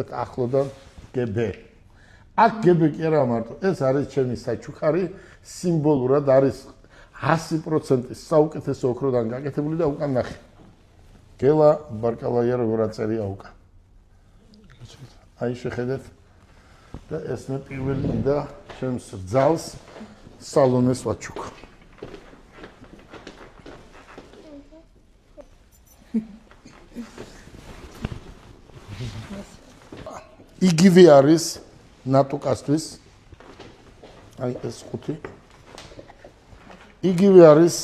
ახლოდან GB. აქ GB კი არა მარტო, ეს არის ჩემი საჩუქარი, სიმბოლურად არის 100% საუკეთესო ოქროდან გაკეთებული და უკან ნახე. გელა ბარკალაია როგორ აწერია უკან. აი შეხედეთ და ეს მე პირველი და ჩემს ძალს სალონეს ვაჩუქ. იგივე არის ნატუკასთვის. აი ეს ხუთი. იგივე არის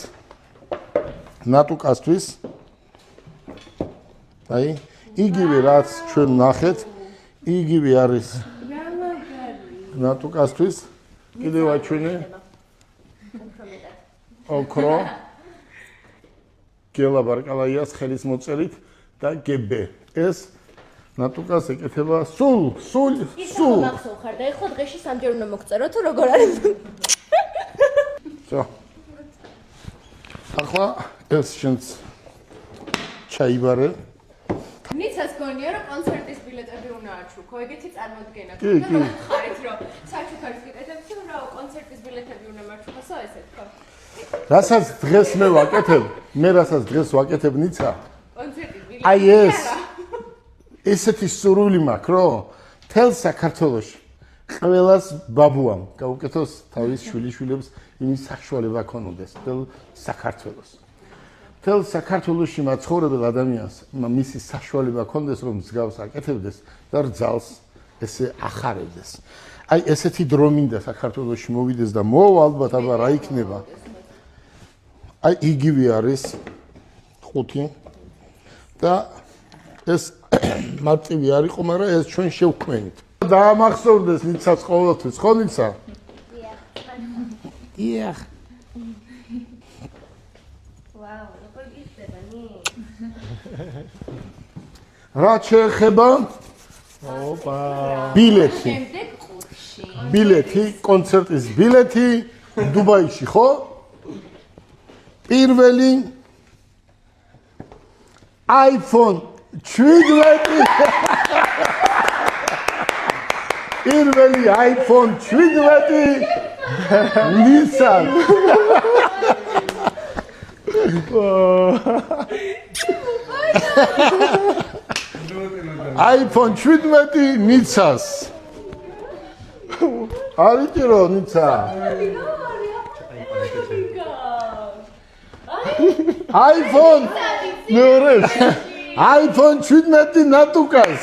ნატუკასთვის. აი იგივე რაც ჩვენ ნახეთ, იგივე არის ნატუკასთვის. კიდევ აჩვენე. ოქრო. გელა ბარკალაიას ხელის მოწერით და GB. ეს ნატუკას ეკეთება სულ. მახსოვ ხარ და ეხლა დღეში სამჯერ უნდა მოგწერო თუ როგორ არის? всё. ახლა ეს შენც ჩაიბარე. ნიცას გონია რომ კონცერტის ბილეტები უნდა აჩუქო, ეგეთი წარმოდგენა კი. ხარით რომ საჩუქარის ბილეტები თუ რა კონცერტის ბილეტები უნდა მარჩუქოსო ესე თქო. რასაც დღეს მე ვაკეთებ, ნიცა. კონცერტის ბილეტები. აი ეს ესეთი სურვილი მაქვს, რომ თელ საქართველოში ყველას ბაბუამ გაუკეთოს თავის შვილიშვილებს იმის საშუალება ქონოდეს თელ საქართველოს. თელ საქართველოში მაცხოვრებელ ადამიანს მისი საშუალება ქონდეს რომ მსგავს აკეთებდეს და რძალს ესე ახარებდეს. აი ესეთი დრო მინდა საქართველოში მოვიდეს და მოვა ალბათ აბა რა იქნება. აი იგივე არის ხუთი და ეს მარტივი არ იყო, მაგრამ ეს ჩვენ შევქმნით. დაამახსოვრდეს ნიცას ყოველთვის, ხო ნიცა? დიახ. ვაუ, როგორ გიხდება ნი? რა შეეხება? ოპა. ბილეთი. შემდეგ ყურში. ბილეთი, კონცერტის ბილეთი დუბაიში, ხო? პირველი iPhone 17 პირველი iPhone 17 Nissan iPhone 17 Nitsas არიჭირო ნიცა iPhone მეორე iPhone 17 ნატუკას